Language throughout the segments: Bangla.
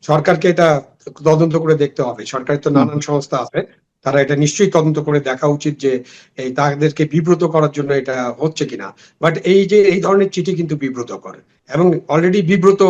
সরকারকে এটা তদন্ত করে দেখতে হবে। সরকারের তো নানান সংস্থা আছে, তারা এটা নিশ্চয়ই তদন্ত করে দেখা উচিত যে এই তাদেরকে বিব্রত করার জন্য এটা হচ্ছে কিনা। বাট এই যে এই ধরনের চিঠি কিন্তু বিব্রতকর, এবং অলরেডি বিব্রত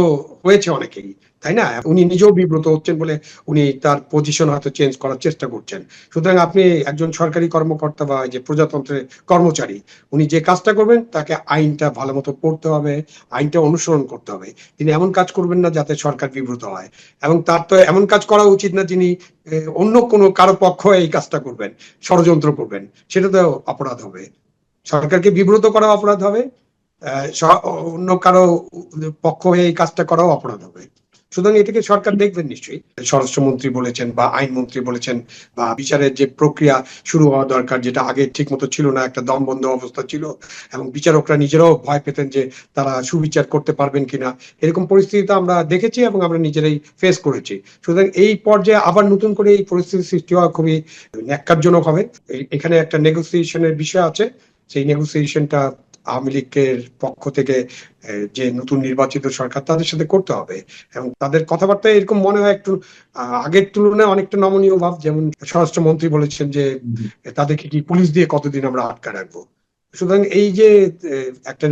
হয়েছে অনেকেই, তাই না? উনি নিজেও বিব্রত হচ্ছেন বলে উনি তার পজিশন হয়তো চেঞ্জ করার চেষ্টা করছেন। সুতরাং আপনি একজন সরকারি কর্মকর্তা বা যে প্রজাতন্ত্রের কর্মচারী, উনি যে কাজটা করবেন তাকে আইনটা ভালো মতো পড়তে হবে, আইনটা অনুসরণ করতে হবে। তিনি এমন কাজ করবেন না যাতে সরকার বিব্রত হয়, এবং তার তো এমন কাজ করা উচিত না যিনি অন্য কোনো কারো পক্ষ এই কাজটা করবেন, ষড়যন্ত্র করবেন, সেটা তো অপরাধ হবে। সরকারকে বিব্রত করা অপরাধ হবে, অন্য কারো পক্ষ হয়ে এই কাজটা করাও অপরাধ হবে। সুতরাং এটাকে সরকার দেখবেন নিশ্চয়ই। স্বরাষ্ট্রমন্ত্রী বলেছেন বা আইনমন্ত্রী বলেছেন, বা বিচারের যে প্রক্রিয়া শুরু হওয়া দরকার, যেটা আগে ঠিক মতো ছিল না, একটা দমবন্ধ অবস্থা ছিল, এবং বিচারকরা নিজেরাও ভয় পেতেন যে তারা সুবিচার করতে পারবেন কিনা। এরকম পরিস্থিতি আমরা দেখেছি এবং আমরা নিজেরাই ফেস করেছি। সুতরাং এই পর্যায়ে আবার নতুন করে এই পরিস্থিতি সৃষ্টি হওয়া খুবই ন্যাক্কারজনক হবে। এখানে একটা নেগোসিয়েশনের বিষয় আছে, সেই নেগোসিয়েশনটা আওয়ামী লীগের পক্ষ থেকে যে নতুন নির্বাচিত সরকার তাদের সাথে করতে হবে, এবং তাদের কথাবার্তা এরকম মনে হয় একটু আগের তুলনায় অনেকটা নমনীয় ভাব। যেমন স্বরাষ্ট্রমন্ত্রী বলেছেন যে তাদেরকে কি পুলিশ দিয়ে কতদিন আমরা আটকা রাখবো। সুতরাং এই যে একটা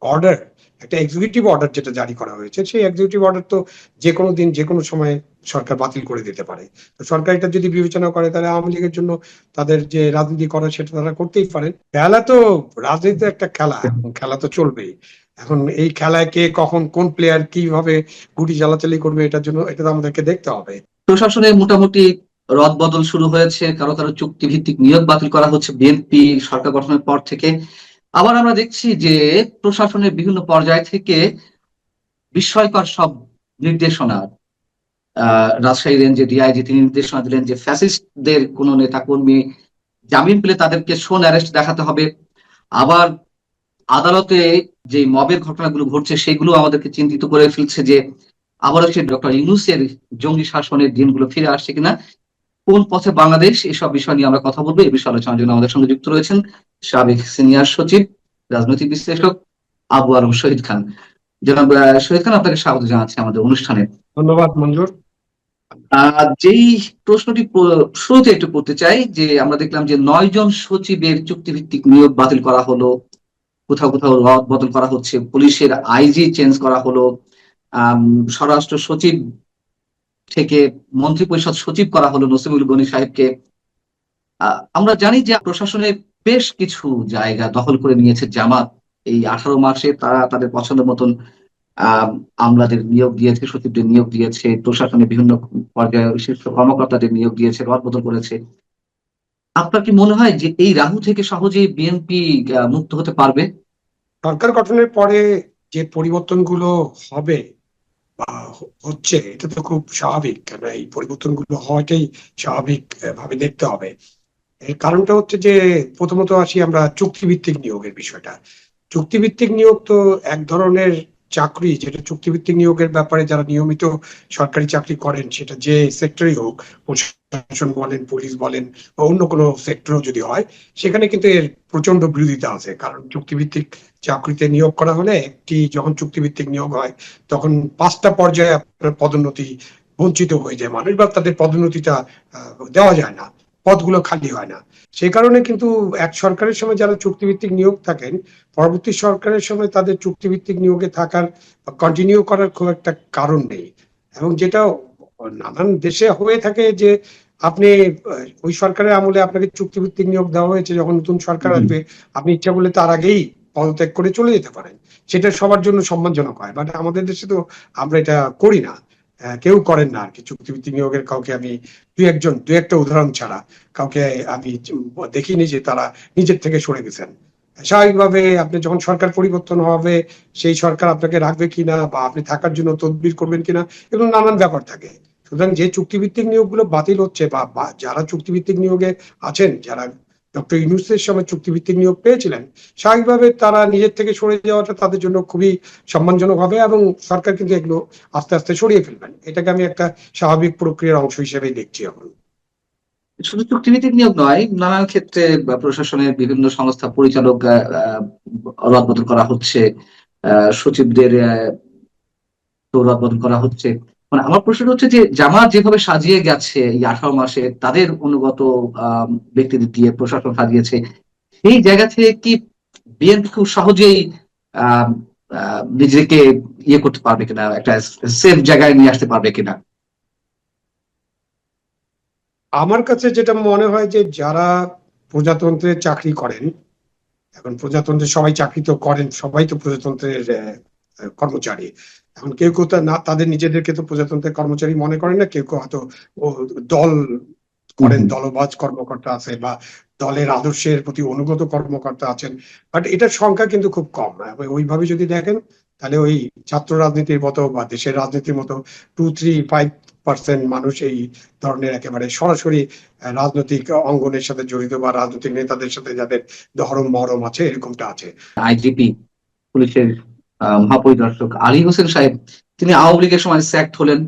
অর্ডার, একটা এক্সিকিউটিভ অর্ডার যেটা জারি করা হয়েছে, সেই এক্সিকিউটিভ অর্ডার তো যে কোনো দিন যে কোনো সময় সরকার বাতিল করে দিতে পারে। তো সরকার এটা যদি বিবেচনা করে, তাহলে আওয়ামী লীগের জন্য তাদের যে রাজনীতি করা সেটা তারা করতেই পারেন। খেলা তো, রাজনীতি একটা খেলা, খেলা তো চলবেই। এখন এই খেলায় কে কখন কোন প্লেয়ার কিভাবে গুটি চালাচালি করবে, এটার জন্য এটা তো আমাদেরকে দেখতে হবে। প্রশাসনে মোটামুটি রদ বদল শুরু হয়েছে, কারো কারো চুক্তি ভিত্তিক নিয়োগ বাতিল করা হচ্ছে বিএনপি সরকার গঠনের পর থেকে। আবার আমরা দেখছি যে প্রশাসনের বিভিন্ন পর্যায় থেকে বিস্ময়কর সব নির্দেশনা, রাজশাহী রেঞ্জে ডিআইজি তিনি নির্দেশনা দিলেন যে ফ্যাসিস্টদের কোন নেতা কর্মী জামিন পেলে তাদেরকে শোন অ্যারেস্ট দেখাতে হবে। আবার আদালতে যে মবের ঘটনাগুলো ঘটছে সেগুলো আমাদেরকে চিন্তিত করে ফেলছে যে আবারও সে ডক্টর ইউনূসের জঙ্গি শাসনের দিনগুলো ফিরে আসছে কিনা, কোন পথে বাংলাদেশ, এসব বিষয় নিয়ে আমরা কথা বলবো। এই বিষয়ে আলোচনার জন্য আমাদের সঙ্গে যুক্ত রয়েছেন সাবেক সিনিয়র সচিব, রাজনৈতিক বিশ্লেষক আবু আলম শহীদ খান। জনাব শহীদ খান, আপনাকে স্বাগত জানাচ্ছি আমাদের অনুষ্ঠানে। ধন্যবাদ মঞ্জুর। যেই প্রশ্নটি শুরুতে একটু করতে চাই, যে আমরা দেখলাম যে 9 জন সচিবের চুক্তিভিত্তিক নিয়োগ বাতিল করা হলো, কোথাও কোথাও রদ বদল করা হচ্ছে, পুলিশের আইজি চেঞ্জ করা হলো, স্বরাষ্ট্র সচিব থেকে মন্ত্রী পরিষদ সচিব করা হলো নসিমুল গনি সাহেবকে। আমরা জানি যে প্রশাসনে বেশ কিছু জায়গা দখল করে নিয়েছে জামাত। এই 18 মাসে তারা তাদের পছন্দ মতন আমলাদের নিয়োগ দিয়েছে, সচিবদের নিয়োগ দিয়েছে, প্রশাসনের বিভিন্ন পর্যায়ে শীর্ষ কর্মকর্তাদের নিয়োগ দিয়েছে, রদ বদল করেছে। আপনার কি মনে হয় যে এই রাহু থেকে সহজেই বিএনপি মুক্ত হতে পারবে? সরকার গঠনের পরে যে পরিবর্তনগুলো হবে বা হচ্ছে, এটা তো খুব স্বাভাবিক, কেন এই পরিবর্তনগুলো হওয়াটাই স্বাভাবিক ভাবে দেখতে হবে। এর কারণটা হচ্ছে যে, প্রথমত আসি আমরা চুক্তিভিত্তিক নিয়োগের বিষয়টা। চুক্তিভিত্তিক নিয়োগ তো এক ধরনের চাকরি, যেটা চুক্তিভিত্তিক নিয়োগের ব্যাপারে যারা নিয়মিত সরকারি চাকরি করেন, সেটা যে সেক্টরই হোক, প্রশাসন বলেন, পুলিশ বলেন, বা অন্য কোনো সেক্টরও যদি হয়, সেখানে কিন্তু এর প্রচন্ড বিরোধিতা আছে। কারণ চুক্তিভিত্তিক চাকরিতে নিয়োগ করা হলে, একটি যখন চুক্তিভিত্তিক নিয়োগ হয়, তখন 5টা পর্যায়ে আপনার পদোন্নতি বঞ্চিত হয়ে যায় মানুষ, বা তাদের পদোন্নতিটা দেওয়া যায় না, পদগুলো খালি হয় না। সেই কারণে কিন্তু এক সরকারের সময় যারা চুক্তিভিত্তিক নিয়োগ থাকেন, পরবর্তী সরকারের সময় তাদের চুক্তিভিত্তিক নিয়োগে থাকার, কন্টিনিউ করার খুব একটা কারণ নেই। এবং যেটা নানান দেশে হয়ে থাকে যে, আপনি ওই সরকারের আমলে আপনাকে চুক্তিভিত্তিক নিয়োগ দেওয়া হয়েছে, যখন নতুন সরকার আসবে আপনি ইচ্ছা করলে তার আগেই পদত্যাগ করে চলে যেতে পারেন। সেটা সবার জন্য সম্মানজনক হয়, বাট আমাদের দেশে তো আমরা এটা করি না, কেউ করেন না আর কি। চুক্তিভিত্তিক নিয়োগের কাউকে আমি দু একটা উদাহরণ ছাড়া কাউকে আমি দেখিনি যে তারা নিজের থেকে সরে গেছেন। স্বাভাবিকভাবে আপনি যখন সরকার পরিবর্তন হবে, সেই সরকার আপনাকে রাখবে কিনা বা আপনি থাকার জন্য তদবির করবেন কিনা, এগুলো নানান ব্যাপার থাকে। সুতরাং যে চুক্তিভিত্তিক নিয়োগগুলো বাতিল হচ্ছে, বা যারা চুক্তিভিত্তিক নিয়োগে আছেন, যারা ডক্টর ইউনূসের সময় চুক্তিভিত্তিক নিয়োগ পেয়েছিলেন, স্বাভাবিকভাবে তারা নিজের থেকে সরে যাওয়াটা তাদের জন্য খুবই সম্মানজনক হবে, এবং সরকার কিন্তু এগুলো আস্তে আস্তে সরিয়ে ফেলবেন। এটাকে আমি একটা স্বাভাবিক প্রক্রিয়ার অংশ হিসেবেই দেখছি এখন। শুধু চুক্তিভিত্তিক নিয়োগ নয়, নানান ক্ষেত্রে প্রশাসনের বিভিন্ন সংস্থা পরিচালক রদবদল করা হচ্ছে, সচিবদের রদবদল করা হচ্ছে, মানে আমার প্রশ্ন হচ্ছে যে জামাত যেভাবে সাজিয়ে গেছে এই 18 মাসে তাদের অনুগত ব্যক্তিদের দিয়ে প্রশাসন সাজিয়েছে, সেই জায়গা থেকে কি বিএনপি খুব সহজেই আহ নিজেকে ইয়ে করতে পারবে কিনা, একটা সেফ জায়গায় নিয়ে আসতে পারবে কিনা? আমার কাছে যেটা মনে হয় যে যারা প্রজাতন্ত্রে চাকরি করেন, এখন প্রজাতন্ত্রে সবাই চাকরি তো করেন, সবাই তো প্রজাতন্ত্রের কর্মচারী। এখন কেউ কেউ না তাদের নিজেদেরকে তো প্রজাতন্ত্রের কর্মচারী মনে করেন না, কেউ কেউ হয়তো ও দল করেন, দলবাজ কর্মকর্তা আছে বা দলের আদর্শের প্রতি অনুগত কর্মকর্তা আছেন, বাট এটার সংখ্যা কিন্তু খুব কম। ওইভাবে যদি দেখেন তাহলে ওই ছাত্র রাজনীতির মতো বা দেশের রাজনীতির মতো 2-3-5% মানুষ এই ধরনের একেবারে সরাসরি রাজনৈতিক অঙ্গনের সাথে জড়িত বা রাজনৈতিক নেতাদের সাথে যাদের ধরম মরম আছে, এরকমটা আছে। আইজিপি পুলিশের মহাপরিদর্শক আলী হোসেন সাহেব, তিনি আওয়ামী লীগের সময় স্যাক্ট হলেন।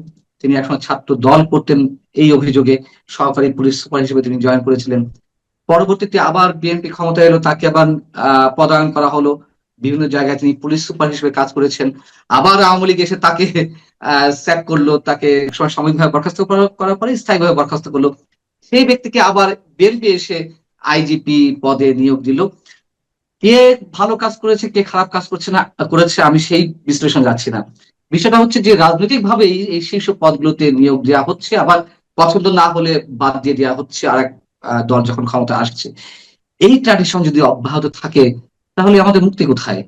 তিনি একসময় ছাত্র দল করতেন এই অভিযোগে, সহকারী পুলিশ সুপার হিসেবে তিনি জয়েন করেছিলেন। পরবর্তীতে আবার বিএনপি ক্ষমতায় এলো, তাকে আবার পদায়ন করা হলো। বিভিন্ন জায়গায় তিনি পুলিশ সুপার হিসেবে কাজ করেছেন। আবার আওয়ামী লীগ এসে তাকে স্যাক করলো, তাকে একসময় সাময়িকভাবে বরখাস্ত করার পরে স্থায়ীভাবে বরখাস্ত করলো। সেই ব্যক্তিকে আবার বিএনপি এসে আইজিপি পদে নিয়োগ দিল। কে ভালো কাজ করেছে, কে খারাপ কাজ করছে না করেছে, আমি সেই বিশ্লেষণ যাচ্ছি না। বিষয়টা হচ্ছে যে রাজনৈতিক ভাবেই এই শীর্ষ পদগুলোতে নিয়োগ দেওয়া হচ্ছে, আবার পছন্দ না হলে বাদ দিয়ে দেওয়া হচ্ছে আরেক দল যখন ক্ষমতা আসছে। এই ট্র্যাডিশন যদি অব্যাহত থাকে তাহলে আমাদের মুক্তি কোথায়?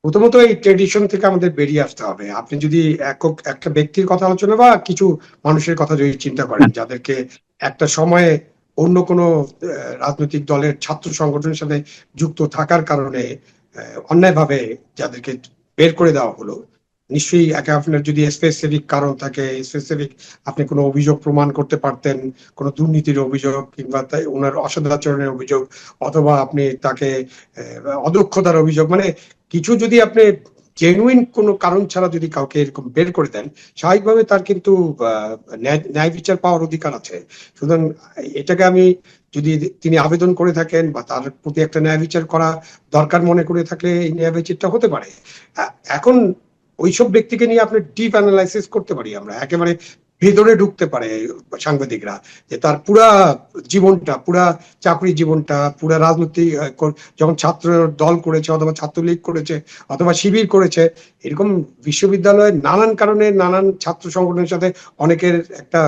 প্রথমত এই ট্রেডিশন থেকে আমাদের বেরিয়ে আসতে হবে। আপনি যদি একক একটা ব্যক্তির কথা আলোচনা বা কিছু মানুষের কথা যদি চিন্তা করেন, যাদেরকে একটা সময়ে অন্য কোনো রাজনৈতিক দলের ছাত্র সংগঠনের সাথে যুক্ত থাকার কারণে অন্যায়ভাবে যাদেরকে বের করে দেওয়া হলো, নিশ্চয়ই একে আপনার যদি স্পেসিফিক কারণ থাকে, স্পেসিফিক আপনি কোনো অভিযোগ প্রমাণ করতে পারতেন, কোনো দুর্নীতির অভিযোগ কিংবা ওনার অসদাচরণের অভিযোগ, অথবা আপনি তাকে অদক্ষতার অভিযোগ, মানে কিছু যদি আপনি জেনুইন কোনো কারণ ছাড়া যদি কাউকে এরকম বের করে দেন, স্বাভাবিকভাবে তার কিন্তু ন্যায় বিচার পাওয়ার অধিকার আছে। সুতরাং এটাকে আমি, যদি তিনি আবেদন করে থাকেন বা তার প্রতি একটা ন্যায় বিচার করা দরকার মনে করে থাকলে এই ন্যায় বিচারটা হতে পারে। এখন ওইসব ব্যক্তিকে নিয়ে আপনি ডিপ অ্যানালাইসিস করতে পারি আমরা, একেবারে ভেতরে ঢুকতে পারে সাংবাদিকরা, যে তার পুরা জীবনটা, পুরা চাকরি জীবনটা, পুরা রাজনৈতিক যখন ছাত্র দল করেছে অথবা ছাত্রলীগ করেছে অথবা শিবির করেছে, এরকম বিশ্ববিদ্যালয়ে নানান কারণে নানান ছাত্র সংগঠনের সাথে অনেকের একটা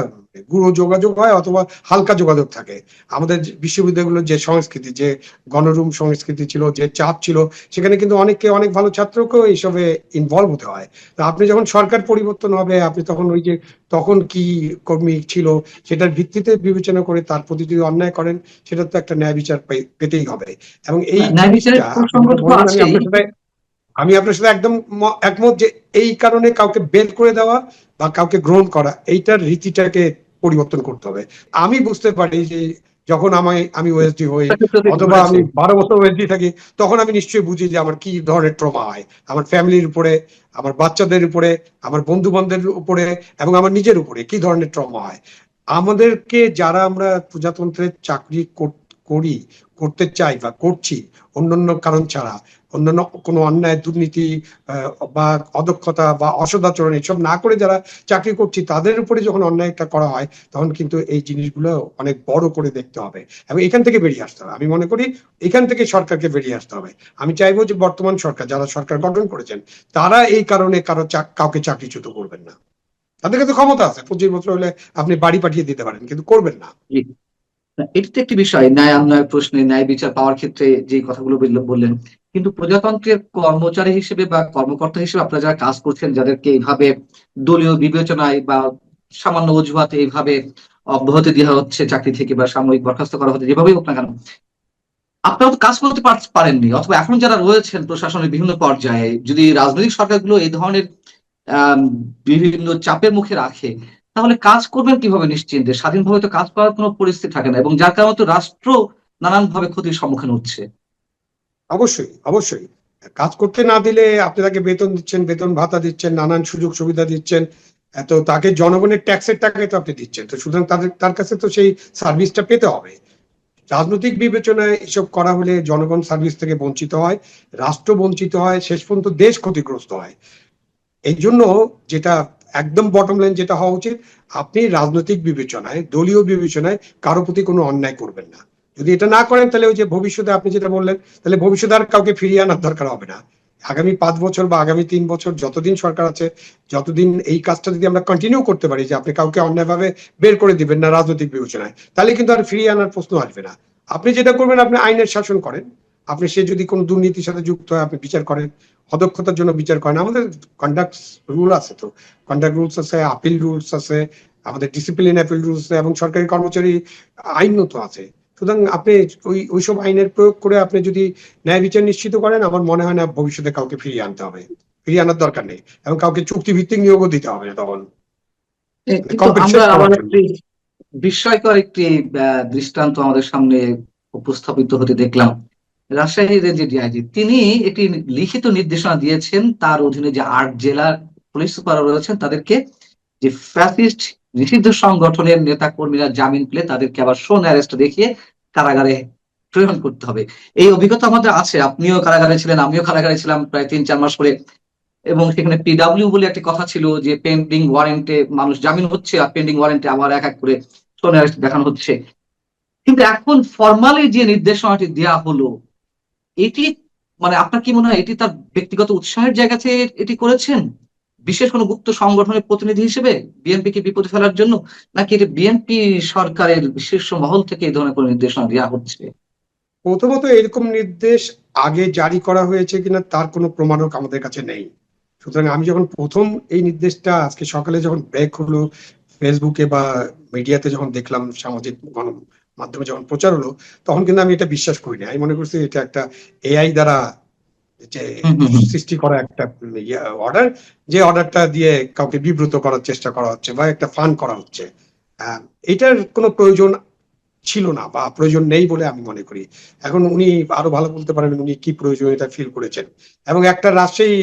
গুরু যোগাযোগ হয় অথবা হালকা যোগাযোগ থাকে। আমাদের বিশ্ববিদ্যালয়গুলোর যে সংস্কৃতি, যে গণরুম সংস্কৃতি ছিল, যে চাপ ছিল, সেখানে কিন্তু অনেককে, অনেক ভালো ছাত্রকেও এইসবে ইনভলভ হতে হয়। তো আপনি যখন সরকার পরিবর্তন হবে, আপনি তখন ওই যে তখন কি কর্মী ছিল সেটার ভিত্তিতে বিবেচনা করে তার প্রতি যদি অন্যায় করেন, সেটা তো একটা ন্যায় বিচার পেতেই হবে। এবং এই ন্যায় বিচারের জিনিসটা প্রসঙ্গ তো বললেন, আছেই। আমি আপনার সাথে একদম একমত যে এই কারণে কাউকে বের করে দেওয়া বা কাউকে গ্রহণ করা, এইটার রীতিটাকে পরিবর্তন করতে হবে। আমি বুঝতে পারি যে যখন আমি ওএসডি হই অথবা আমি 12 বছর ওএসডি থাকি, তখন আমি নিশ্চয়ই বুঝি যে আমার কি ধরনের ট্রমা হয় আমার ফ্যামিলির উপরে, আমার বাচ্চাদের উপরে, আমার বন্ধু বান্ধবের উপরে এবং আমার নিজের উপরে কি ধরনের ট্রমা হয়। আমাদেরকে যারা আমরা প্রজাতন্ত্রের চাকরি করি, করতে চাই বা করছি অন্যান্য কারণ ছাড়া, অন্যান্য কোনো অন্যায়, দুর্নীতি বা অদক্ষতা বা অসদাচরণ এসব না করে যারা চাকরি করছি, তাদের উপরে যখন অন্যায়টা করা হয়, তখন কিন্তু এই জিনিসগুলো অনেক বড় করে দেখতে হবে এবং এখান থেকে বেরিয়ে আসতে হবে। আমি মনে করি এখান থেকে সরকারকে বেরিয়ে আসতে হবে। আমি চাইবো যে বর্তমান সরকার, যারা সরকার গঠন করেছেন, তারা এই কারণে কাউকে চাকরিচ্যুত করবেন না। তাদের কাছে ক্ষমতা আছে, 25 বছর হলে আপনি বাড়ি পাঠিয়ে দিতে পারেন, কিন্তু করবেন না। এটা তো একটি বিষয়, ন্যায় অন্যায় প্রশ্নে ন্যায় বিচার পাওয়ার ক্ষেত্রে যে কথাগুলো বললেন, কিন্তু প্রজাতন্ত্রের কর্মচারী হিসেবে বা কর্মকর্তা হিসেবে আপনারা যারা কাজ করছেন, যাদেরকে এইভাবে দলীয় বিবেচনায় বা সামান্য অজুহাতে এইভাবে অব্যাহতি দেওয়া হচ্ছে চাকরি থেকে বা সাময়িক বরখাস্ত করা হচ্ছে, যেভাবেই হোক না কেন, আপনারা তো কাজ করতে পারেননি, অথবা এখন যারা রয়েছেন প্রশাসনের বিভিন্ন পর্যায়ে, যদি রাজনৈতিক সরকারগুলো এই ধরনের আহ বিভিন্ন চাপের মুখে রাখে, তাহলে কাজ করবেন কিভাবে নিশ্চিন্তে? স্বাধীনভাবে তো কাজ করার কোনো পরিস্থিতি থাকে না, এবং যার কারণে তো রাষ্ট্র নানান ভাবে ক্ষতির সম্মুখীন হচ্ছে। অবশ্যই, অবশ্যই। কাজ করতে না দিলে আপনি তাকে বেতন দিচ্ছেন, বেতন ভাতা দিচ্ছেন, নানান সুযোগ সুবিধা দিচ্ছেন, তো তাকে জনগণের ট্যাক্সের টাকায় তো আপনি দিচ্ছেন, তো সুতরাং তার কাছে তো সেই সার্ভিসটা পেতে হবে। রাজনৈতিক বিবেচনায় এসব করা হলে জনগণ সার্ভিস থেকে বঞ্চিত হয়, রাষ্ট্র বঞ্চিত হয়, শেষ পর্যন্ত দেশ ক্ষতিগ্রস্ত হয়। এই জন্য যেটা একদম বটম লাইন যেটা হওয়া উচিত, আপনি রাজনৈতিক বিবেচনায়, দলীয় বিবেচনায় কারো প্রতি কোনো অন্যায় করবেন না। যদি এটা না করেন তাহলে ওই যে ভবিষ্যতে আপনি যেটা বললেন, তাহলে ভবিষ্যতে আর কাউকে ফিরিয়ে আনার দরকার হবে না। আগামী 5 বছর বা আগামী 3 বছর যতদিন সরকার আছে, যতদিন এই কাজটা যদি আমরা কন্টিনিউ করতে পারি যে আপনি কাউকে অন্যায়ভাবে বের করে দিবেন না রাজনৈতিক বিবেচনায়, তাহলে কিন্তু আর ফিরিয়ে আনার প্রশ্ন আসবে না। আপনি যেটা করবেন, আপনি আইনের শাসন করেন। আপনি সে যদি কোনো দুর্নীতির সাথে যুক্ত হয় আপনি বিচার করেন, অদক্ষতার জন্য বিচার করেন। আমাদের কন্ডাক্ট রুল আছে, তো কন্ডাক্ট রুলস আছে, আপিল রুলস আছে, আমাদের ডিসিপ্লিন অ্যাপিল রুলস আছে, এবং সরকারি কর্মচারী আইনও তো আছে। সুতরাং আপনি ওইসব আইনের প্রয়োগ করে আপনি যদি ন্যায় বিচার নিশ্চিত করেন, আমার মনে হয় না ভবিষ্যতে কাউকে ফিরিয়ে আনতে হবে, ফিরিয়ে আনার দরকার নেই, এবং কাউকে চুক্তিভিত্তিক নিয়োগও দিতে হবে না তখন কিন্তু আমরা কম্পেনসেট আবার করার জন্য। একটি বিস্ময়কর একটি দৃষ্টান্ত আমাদের সামনে উপস্থাপিত হতে দেখলাম। রাজশাহী রেঞ্জের ডিআইজি তিনি একটি লিখিত নির্দেশনা দিয়েছেন তার অধীনে যে 8 জেলার পুলিশ সুপার রয়েছেন তাদেরকে, যে ফ্যাসিস্ট নিষিদ্ধ সংগঠনের নেতা কর্মীরা জামিন পেলে তাদেরকে আবার শোন অ্যারেস্ট দেখিয়ে কারাগারে প্রেরণ করতে হবে। এই অভিজ্ঞতা আমাদের আছে, আপনিও কারাগারে ছিলেন, আমিও কারাগারে ছিলাম প্রায় 3-4 মাস করে। এবং সেখানে পিডাব্লিউ বলে একটি কথা ছিল যে পেন্ডিং ওয়ারেন্টে মানুষ জামিন হচ্ছে, আর পেন্ডিং ওয়ারেন্টে আবার এক এক করে শোন অ্যারেস্ট দেখানো হচ্ছে। কিন্তু এখন ফরমালি যে নির্দেশনাটি দেওয়া হলো, এটি মানে আপনার কি মনে হয় এটি তার ব্যক্তিগত উৎসাহের জায়গা থেকে এটি করেছেন, বিশেষ কোনো গুপ্ত সংগঠনের প্রতিনিধি হিসেবে বিএনপি কে বিপদে ফেলার জন্য, নাকি এটি বিএনপি সরকারের শীর্ষ মহল থেকে এই ধরনের কোনো নির্দেশনা দেওয়া হচ্ছে? প্রথমত এরকম নির্দেশ আগে জারি করা হয়েছে কিনা তার কোনো প্রমাণক আমাদের কাছে নেই। সুতরাং আমি যখন প্রথম এই নির্দেশটা আজকে সকালে যখন ব্রেক হলো, ফেসবুকে বা মিডিয়াতে যখন দেখলাম, সামাজিক মাধ্যমে যখন প্রচার হলো, তখন কিন্তু আমি এটা বিশ্বাস করিনি। আমি মনে করছি এটা একটা এআই দ্বারা যে হুম হুম হুম। সৃষ্টি করা একটা অর্ডার, যে অর্ডারটা দিয়ে কাউকে বিব্রত করার চেষ্টা করা হচ্ছে বা একটা ফান করা হচ্ছে। এটার কোনো প্রয়োজন ছিল না বা প্রয়োজন নেই বলে আমি মনে করি। এখন উনি আরো ভালো বলতে পারেন উনি কি প্রয়োজনীয়তা ফিল করেছেন, এবং একটা রাজশাহী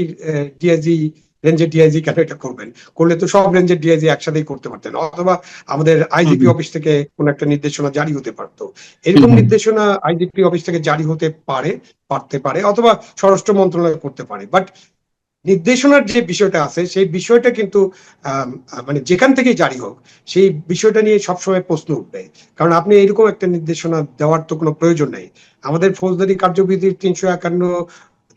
ডিআইজি, রেঞ্জের ডিআইজি কেন এটা করবেন? করলে তো সব রেঞ্জের ডিআইজি একসাথেই করতে পারতেন, অথবা আমাদের হুম আইজিপি হুম অফিস থেকে কোন একটা নির্দেশনা জারি হতে পারতো। হুম এরকম হুম। নির্দেশনা আইজিপি অফিস থেকে জারি হতে পারতে পারে, অথবা স্বরাষ্ট্র মন্ত্রণালয় করতে পারে। বাট নির্দেশনার যে বিষয়টা আছে সেই বিষয়টা কিন্তু মানে যেখান থেকে জারি হোক সেই বিষয়টা নিয়ে সবসময় প্রশ্ন উঠবে। কারণ আপনি এরকম একটা নির্দেশনা দেওয়ার তো কোনো প্রয়োজন নেই। আমাদের ফৌজদারি কার্যবিধির 351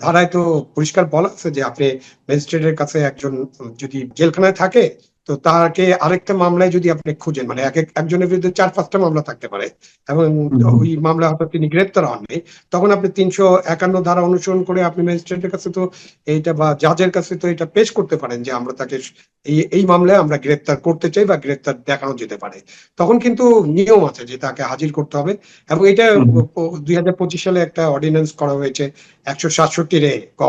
ধারায় তো পরিষ্কার বলা আছে যে আপনি ম্যাজিস্ট্রেটের কাছে একজন যদি জেলখানায় থাকে, তো তাকে আরেকটা মামলায় যদি আপনি খুঁজেন, মানে একজনের বিরুদ্ধে 4-5টা মামলা থাকতে পারে, এবং হুম হুম। ওই মামলা হয়তো তিনি গ্রেপ্তার হননি, তখন আপনি 351 ধারা অনুসরণ করে আপনি ম্যাজিস্ট্রেটের কাছে তো এইটা বা জাজের কাছে তো এটা পেশ করতে পারেন যে আমরা তাকে এই মামলায় আমরা গ্রেপ্তার করতে চাই বা গ্রেপ্তার দেখানো যেতে পারে। তখন কিন্তু নিয়ম আছে যে তাকে হাজির করতে হবে, এবং এটা হুম হুম। 2025 সালে একটা অর্ডিন্যান্স করা হয়েছে 167 ক।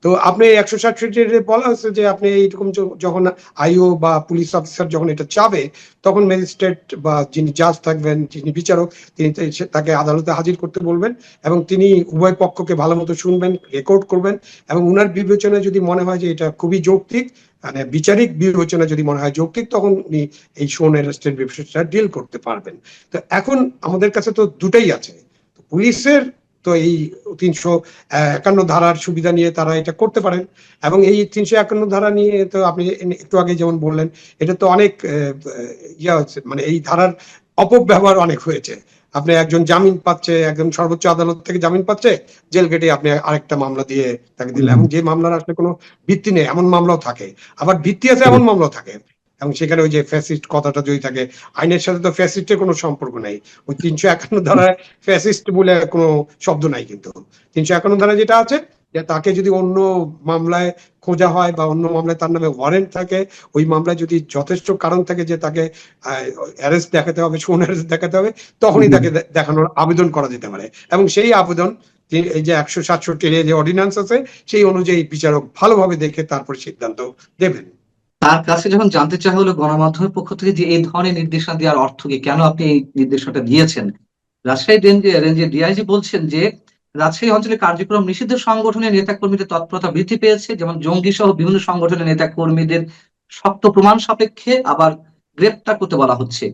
তো আপনি 167 বলা হচ্ছে যে আপনি এইরকম যখন আইও বা পুলিশ অফিসার যখন এটা চাবে, তখন ম্যাজিস্ট্রেট বা যিনি জাজ থাকবেন, যিনি বিচারক, তিনি তাকে আদালতে হাজির করতে বলবেন, এবং তিনি উভয় পক্ষকে ভালো মতো শুনবেন, রেকর্ড করবেন, এবং উনার বিবেচনায় যদি মনে হয় যে এটা খুবই যৌক্তিক, মানে বিচারিক বিবেচনা যদি মনে হয় যৌক্তিক, তখন উনি এই শোন অ্যারেস্টের বিষয়টা ডিল করতে পারবেন। তো এখন আমাদের কাছে তো দুটাই আছে। পুলিশের তো এই 351 ধারার সুবিধা নিয়ে তারা এটা করতে পারেন, এবং এই 351 ধারা নিয়ে তো আপনি একটু আগে যেমন বললেন, এটা তো অনেক ইয়া হচ্ছে, মানে এই ধারার অপব্যবহার অনেক হয়েছে। আপনি একজন জামিন পাচ্ছে, একজন সর্বোচ্চ আদালত থেকে জামিন পাচ্ছে, জেল গেটে আপনি আরেকটা মামলা দিয়ে তাকে দিলেন, এবং যে মামলার আসলে কোনো ভিত্তি নেই এমন মামলাও থাকে, আবার ভিত্তি আছে এমন মামলাও থাকে। এবং সেখানে ওই যে ফ্যাসিস্ট কথাটা যদি থাকে, আইনের সাথে তো ফ্যাসিস্টের কোনো সম্পর্ক নাই। ওই 351 ধারায় ফ্যাসিস্ট বলে কোনো শব্দ নাই, কিন্তু 351 ধারা যেটা আছে যে তাকে যদি অন্য মামলায় খোঁজা হয় বা অন্য মামলায় তার নামে ওয়ারেন্ট থাকে, ওই মামলায় যদি যথেষ্ট কারণ থাকে যে তাকে অ্যারেস্ট দেখাতে হবে, শোন অ্যারেস্ট দেখাতে হবে, তখনই তাকে দেখানোর আবেদন করা যেতে পারে, এবং সেই আবেদন এই যে 167 যে অর্ডিন্যান্স আছে সেই অনুযায়ী বিচারক ভালোভাবে দেখে তারপর সিদ্ধান্ত দেবেন। তার কাছে যখন জানতে চাওয়া হলো গণমাধ্যমের পক্ষ থেকে যে এই ধরনের নির্দেশনা দেওয়ার অর্থ কি, কেন আপনি এই নির্দেশনাটা দিয়েছেন, রাজশাহী রেঞ্জের ডিআইজি বলছেন যে রাজশাহী অঞ্চলে কার্যক্রম নিষিদ্ধ সংগঠনের নেতা কর্মীদের তৎপরতা বৃদ্ধি পেয়েছে, যেমন জঙ্গি সহ বিভিন্ন সংগঠনের নেতা কর্মীদের শক্ত প্রমাণ সাপেক্ষে আবার গ্রেপ্তার করতে বলা হচ্ছে।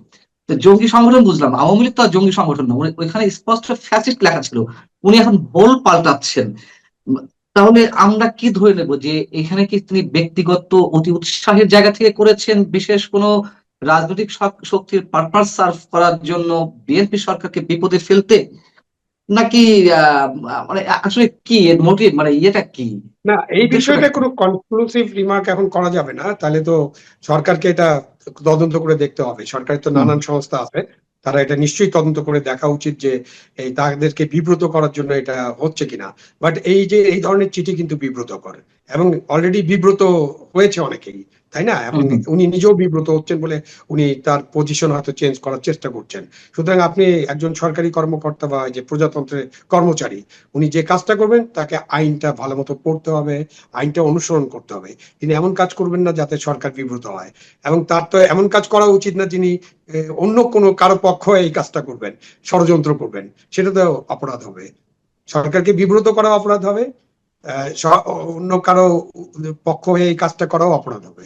তো জঙ্গি সংগঠন বুঝলাম, আওয়ামী লীগ তো আর জঙ্গি সংগঠন না, ওইখানে স্পষ্ট ফ্যাসিস্ট লেখা ছিল, উনি এখন ভুল পাল্টাচ্ছেন। তাহলে আমরা কি ধরে নেব যে এখানে কি তিনি ব্যক্তিগত অতি উৎসাহের জায়গা থেকে করেছেন, বিশেষ কোনো রাজনৈতিক শক্তির পারপাস সার্ভ করার জন্য বিএনপি সরকারকে বিপদে ফেলতে, নাকি মানে আসলে কি এর মোটিভ, মানে ইয়েটা কি, না, এই উদ্দেশ্যটা বিষয়টা কি? কোনো কনক্লুসিভ রিমার্ক এখন করা যাবে না। তাহলে তো সরকারকে এটা তদন্ত করে দেখতে হবে। সরকারের তো হুম। নানান সংস্থা আছে, তারা এটা নিশ্চয়ই তদন্ত করে দেখা উচিত যে এই তাদেরকে বিব্রত করার জন্য এটা হচ্ছে কিনা। বাট এই যে এই ধরনের চিঠি কিন্তু বিব্রতকর, এবং অলরেডি বিব্রত হয়েছে অনেকেই, তাই না? এবং হুম, হুম। উনি নিজেও বিব্রত হচ্ছেন বলে উনি তার পজিশন হয়তো চেঞ্জ করার চেষ্টা করছেন। সুতরাং আপনি একজন সরকারি কর্মকর্তা বা যে প্রজাতন্ত্রের কর্মচারী, উনি যে কাজটা করবেন তাকে আইনটা ভালো মতো পড়তে হবে, আইনটা অনুসরণ করতে হবে। তিনি এমন কাজ করবেন না যাতে সরকার বিব্রত হয়, এবং তার তো এমন কাজ করা উচিত না যিনি অন্য কোনো কারো পক্ষ হয়ে এই কাজটা করবেন, ষড়যন্ত্র করবেন। সেটা তো অপরাধ হবে, সরকারকে বিব্রত করা অপরাধ হবে, অন্য কারো পক্ষ হয়ে এই কাজটা করাও অপরাধ হবে।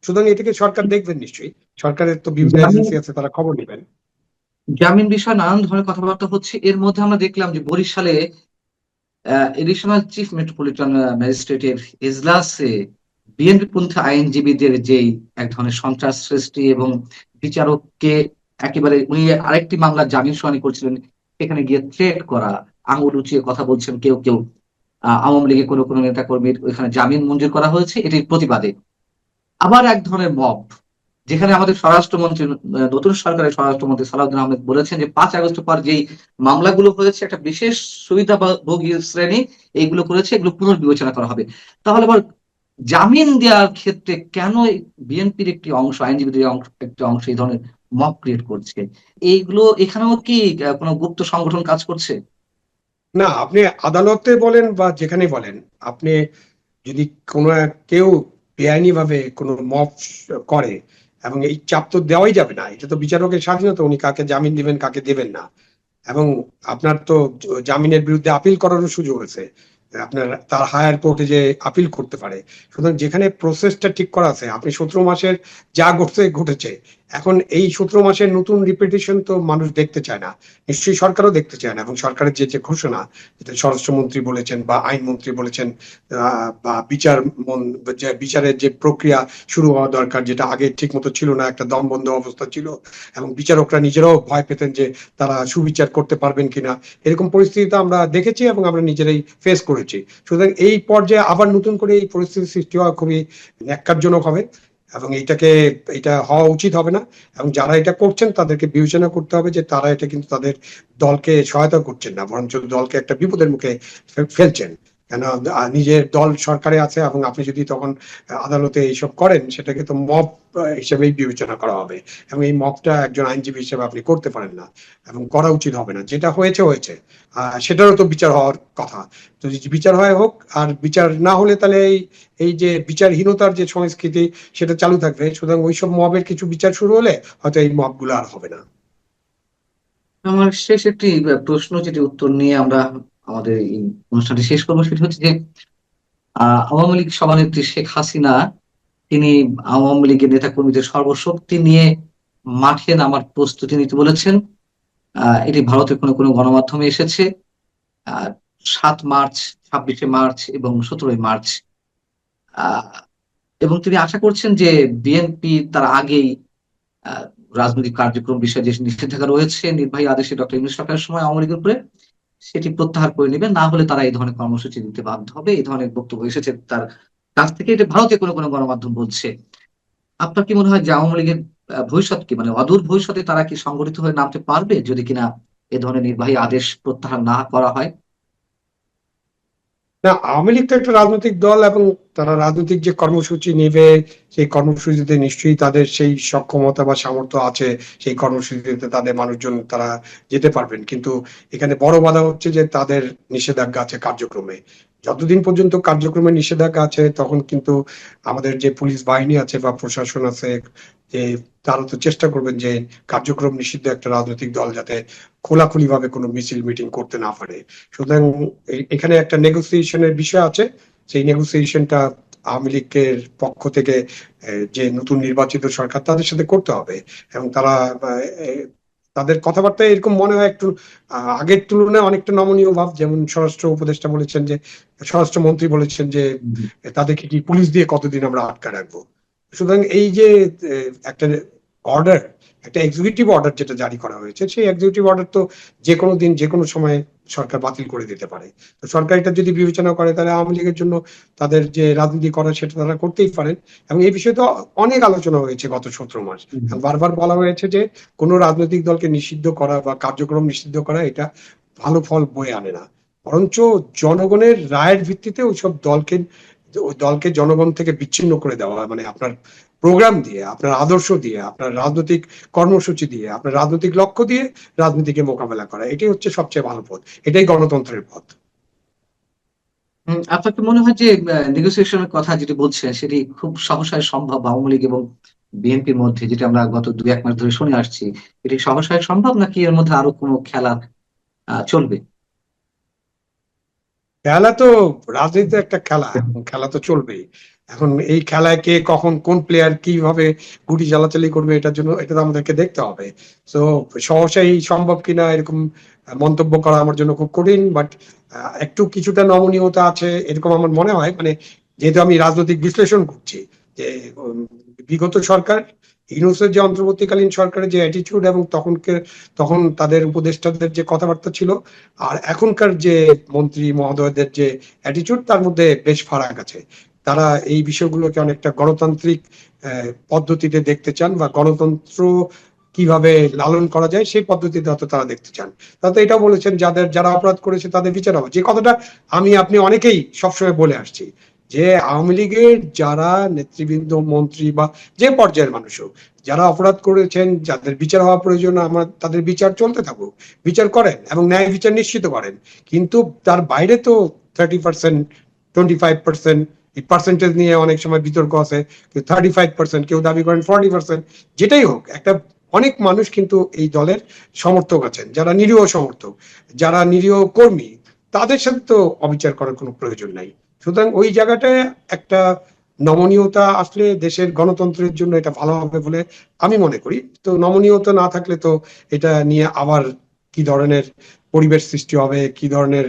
সুতরাং এটাকে সরকার দেখবেন নিশ্চয়ই, সরকারের তো বিভিন্ন জামিন এজেন্সি আছে, তারা খবর নেবেন। জামিন বিষয়ে নানান ধরনের কথাবার্তা হচ্ছে। এর মধ্যে আমরা দেখলাম যে বরিশালে এডিশনাল চিফ মেট্রোপলিটন ম্যাজিস্ট্রেটের এজলাসে বিএনপি পন্থী আইনজীবীদের যেই এক ধরনের সন্ত্রাস সৃষ্টি এবং বিচারককে একেবারে, উনি আরেকটি মামলার জামিন শুনানি করছিলেন, সেখানে গিয়ে থ্রেট করা, আঙুল উঁচিয়ে কথা বলছেন কেউ কেউ, আওয়ামী লীগের কোনো কোনো নেতা কর্মীর ওইখানে জামিন মঞ্জুর করা হয়েছে এটির প্রতিবাদে। আবার এক ধরনের মব, যেখানে আমাদের স্বরাষ্ট্রমন্ত্রী, নতুন সরকারের স্বরাষ্ট্রমন্ত্রী সালাউদ্দিন আহমেদ বলেছেন যে 5 আগস্ট পর যেই মামলাগুলো হয়েছে একটা বিশেষ সুবিধাভোগী শ্রেণী এইগুলো করেছে, এগুলো পুনর্বিবেচনা করা হবে। তাহলে আবার জামিন দেওয়ার ক্ষেত্রে কেন বিএনপির একটি অংশ, আইনজীবীদের একটি অংশ এই ধরনের মব ক্রিয়েট করছে? এইগুলো এখানেও কি কোনো গুপ্ত সংগঠন কাজ করছে? না, আপনি আদালতে বলেন বা যেখানে বলেন, আপনি যদি কোনো কেউ বেআইনি ভাবে কোনো মব করে, এবং এই চাপ তো দেওয়াই যাবে না, এটা তো বিচারকের স্বাধীনতা, উনি কাকে জামিন দিবেন কাকে দেবেন না। এবং আপনার তো জামিনের বিরুদ্ধে আপিল করারও সুযোগ আছে, আপনার তার হায়ার কোর্টে যে আপিল করতে পারে। সুতরাং যেখানে প্রসেসটা ঠিক করা আছে, আপনি 17 মাসের যা ঘটছে ঘটেছে, এখন এই 17 মাসের নতুন রিপিটিশন তো মানুষ দেখতে চায় না, নিশ্চয়ই সরকারও দেখতে চায় না। এবং সরকারের যে যে ঘোষণা, যেটা স্বরাষ্ট্রমন্ত্রী বলেছেন বা আইনমন্ত্রী বলেছেন, বা বিচারের যে প্রক্রিয়া শুরু হওয়া দরকার, যেটা আগে ঠিক মতো ছিল না, একটা দমবন্ধ অবস্থা ছিল, এবং বিচারকরা নিজেরাও ভয় পেতেন যে তারা সুবিচার করতে পারবেন কিনা। এরকম পরিস্থিতি আমরা দেখেছি এবং আমরা নিজেরাই ফেস করেছি। সুতরাং এই পর্যায়ে আবার নতুন করে এই পরিস্থিতি সৃষ্টি হওয়া খুবই ন্যাক্কারজনক হবে, এবং এটা হওয়া উচিত হবে না। এবং যারা এটা করছেন তাদেরকে বিবেচনা করতে হবে যে তারা এটা কিন্তু তাদের দলকে সহায়তা করছেন না, বরঞ্চ দলকে একটা বিপদের মুখে ফেলছেন। কেন, নিজের দল সরকারে আছে, এবং আপনি যদি তখন আদালতে এইসব করেন, সেটাকে তো মব হিসেবেই বিবেচনা করা হবে, এবং এই মবটা একজন আইনজীবী হিসেবে আপনি করতে পারেন না, এবং করা উচিত হবে না। যেটা হয়েছে হয়েছে, সেটারও তো বিচার হওয়ার কথা। তো বিচার হয় হোক, আর বিচার না হলে তাহলে এই এই যে বিচারহীনতার যে সংস্কৃতি, সেটা চালু থাকবে। সুতরাং ওইসব মবের কিছু বিচার শুরু হলে হয়তো এই মব গুলো আর হবে না। আমার শেষ একটি প্রশ্ন, যেটি উত্তর নিয়ে আমরা আমাদের এই অনুষ্ঠানটি শেষ করবো, সেটি হচ্ছে যে আওয়ামী লীগ সভানেত্রী শেখ হাসিনা, তিনি আওয়ামী লীগের নেতা কর্মীদের সর্বশক্তি নিয়ে মাঠে নামার প্রস্তুতি নিতে বলেছেন। এটি ভারতের কোনো কোনো গণমাধ্যমে এসেছে। 7 মার্চ, 26শে মার্চ এবং 17ই মার্চ। আহ, এবং তিনি আশা করছেন যে বিএনপি তার আগেই আহ, রাজনৈতিক কার্যক্রম বিষয়ে যে নিষেধাজ্ঞা রয়েছে নির্বাহী আদেশে ডক্টর ইউনূস সরকারের সময় আওয়ামী লীগের উপরে, সেটি প্রত্যাহার করে নেবে, না হলে তারা এই ধরনের কর্মসূচি দিতে বাধ্য হবে। এই ধরনের বক্তব্য এসেছে তার কাছ থেকে, এটা ভারতীয় কোনো কোনো গণমাধ্যম বলছে। আপনার কি মনে হয় যে আওয়ামী লীগের ভবিষ্যৎ কি, মানে অদূর ভবিষ্যতে তারা কি সংগঠিত হয়ে নামতে পারবে যদি কিনা এ ধরনের নির্বাহী আদেশ প্রত্যাহার না করা হয়? না, আওয়ামী লীগ তো একটা রাজনৈতিক দল, এবং তারা রাজনৈতিক যে কর্মসূচি নেবে, সেই কর্মসূচিতে নিশ্চয়ই তাদের সেই সক্ষমতা বা সামর্থ্য আছে। সেই কর্মসূচিতে তাদের মানুষজন তারা যেতে পারবেন, কিন্তু এখানে বড় বাধা হচ্ছে যে তাদের নিষেধাজ্ঞা আছে কার্যক্রমে। যতদিন পর্যন্ত কার্যক্রমে নিষেধাজ্ঞা আছে, তখন কিন্তু আমাদের যে পুলিশ বাহিনী আছে বা প্রশাসন আছে, যে তারা তো চেষ্টা করবেন যে কার্যক্রম নিষিদ্ধ একটা রাজনৈতিক দল যাতে খোলাখুলি ভাবে কোনো মিছিল মিটিং করতে না পারে। সুতরাং এখানে একটা নেগোসিয়েশনের বিষয় আছে। সেই নেগোসিয়েশনটা আওয়ামী লীগের পক্ষ থেকে যে নতুন নির্বাচিত সরকার, তাদের সাথে করতে হবে। এবং তারা তাদের কথাবার্তায় এরকম মনে হয় একটু আগের তুলনায় অনেকটা নমনীয় ভাব। যেমন স্বরাষ্ট্র উপদেষ্টা বলেছেন যে, স্বরাষ্ট্রমন্ত্রী বলেছেন যে তাদেরকে কি পুলিশ দিয়ে কতদিন আমরা আটকা রাখবো। সুতরাং এই যে একটা অর্ডার, একটা এক্সিকিউটিভ অর্ডার যেটা জারি করা হয়েছে, সেই এক্সিকিউটিভ অর্ডার তো যে কোনো দিন যে কোনো সময় সরকার বাতিল করে দিতে পারে। তো সরকার এটা যদি বিবেচনা করে, তাহলে আওয়ামী লীগের জন্য তাদের যে রাজনীতি করা সেটা তারা করতেই পারেন। এবং এই বিষয়ে তো অনেক আলোচনা হয়েছে গত 17 মাস। বারবার বলা হয়েছে যে কোনো রাজনৈতিক দলকে নিষিদ্ধ করা বা কার্যক্রম নিষিদ্ধ করা এটা ভালো ফল বয়ে আনে না, বরঞ্চ জনগণের রায়ের ভিত্তিতে ওই দলকে জনগণ থেকে বিচ্ছিন্ন করে দেওয়া, মানে আপনার প্রোগ্রাম দিয়ে, আপনার আদর্শ দিয়ে, আপনার রাজনৈতিক কর্মসূচি দিয়ে, আপনার রাজনৈতিক লক্ষ্য দিয়ে রাজনীতিকে মোকাবেলা করা, এটাই হচ্ছে সবচেয়ে ভালো পথ, এটাই গণতন্ত্রের পথ। আপনার কি মনে হয় যে নেগোসিয়েশনের কথা যেটি বলছেন সেটি খুব সহসায় সম্ভব আওয়ামী লীগ এবং বিএনপির মধ্যে, যেটা আমরা গত 2-1 মাস ধরে শুনে আসছি, এটি সহসায় সম্ভব নাকি এর মধ্যে আরো কোনো খেলা চলবে? খেলা তো, রাজনীতি একটা খেলা, এবং খেলা তো চলবেই। এখন এই খেলায় কে কখন কোন প্লেয়ার কিভাবে গুটি চালাচালি করবে, এটার জন্য এটা তো আমাদেরকে দেখতে হবে। তো সহসাই সম্ভব কিনা এরকম মন্তব্য করা আমার জন্য খুব কঠিন, বাট একটু কিছুটা নমনীয়তা আছে এরকম আমার মনে হয়। মানে যেহেতু আমি রাজনৈতিক বিশ্লেষণ করছি, যে বিগত সরকার, ইউনূসের যে অন্তর্বর্তীকালীন সরকারের যে অ্যাটিটিউড এবং তখন তাদের উপদেষ্টাদের যে কথাবার্তা ছিল, আর এখনকার যে মন্ত্রী মহোদয়দের যে অ্যাটিটিউড, তার মধ্যে বেশ ফারাক আছে। তারা এই বিষয়গুলোকে অনেকটা গণতান্ত্রিক পদ্ধতিতে দেখতে চান, বা গণতন্ত্র কিভাবে লালন করা যায় সেই পদ্ধতিতে হয়তো তারা দেখতে চান। তাতে এটা বলেছেন যারা অপরাধ করেছে তাদের বিচার হবে, যে কথাটা আমি আপনি অনেকেই সবসময় বলে আসছি, যে আওয়ামী লীগের যারা নেতৃবৃন্দ, মন্ত্রী বা যে পর্যায়ের মানুষ হোক, যারা অপরাধ করেছেন, যাদের বিচার হওয়া প্রয়োজন, আমরা তাদের বিচার চলতে থাকুক, বিচার করেন এবং ন্যায় বিচার নিশ্চিত করেন। কিন্তু তার বাইরে তো 30%, 25%, এই পার্সেন্টেজ নিয়ে অনেক সময় বিতর্ক আছে। 35%, কেউ দাবি করেন 40%, যেটাই হোক, একটা অনেক মানুষ কিন্তু এই দলের সমর্থক আছেন, যারা নিরীহ সমর্থক, যারা নিরীহ কর্মী, তাদের সাথে তো অবিচার করার কোনো প্রয়োজন নাই। সুতরাং ওই জায়গাটায় একটা নমনীয়তা আসলে দেশের গণতন্ত্রের জন্য এটা ভালো হবে বলে আমি মনে করি। তো নমনীয়তা না থাকলে তো এটা নিয়ে আবার কি ধরনের পরিবেশ সৃষ্টি হবে, কি ধরনের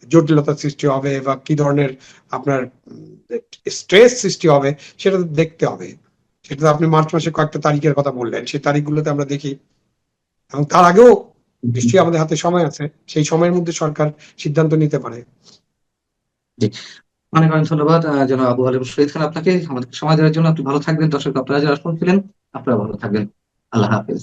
জটিলতা সৃষ্টি হবে, বা কি ধরনের আপনার স্ট্রেস সৃষ্টি হবে, সেটা তো দেখতে হবে। সেটা তো আপনি মার্চ মাসে কয়েকটা তারিখের কথা বললেন, সেই তারিখগুলোতে আমরা দেখি, এবং তার আগেও নিশ্চয়ই আমাদের হাতে সময় আছে, সেই সময়ের মধ্যে সরকার সিদ্ধান্ত নিতে পারে। জি, অনেক অনেক ধন্যবাদ জনাব আবু আলী শহীদ খান আপনাকে আমাদের সময় দেওয়ার জন্য। আপনি ভালো থাকবেন। দর্শক আপনারা যারা শুনছিলেন, আপনারা ভালো থাকবেন। আল্লাহ হাফেজ।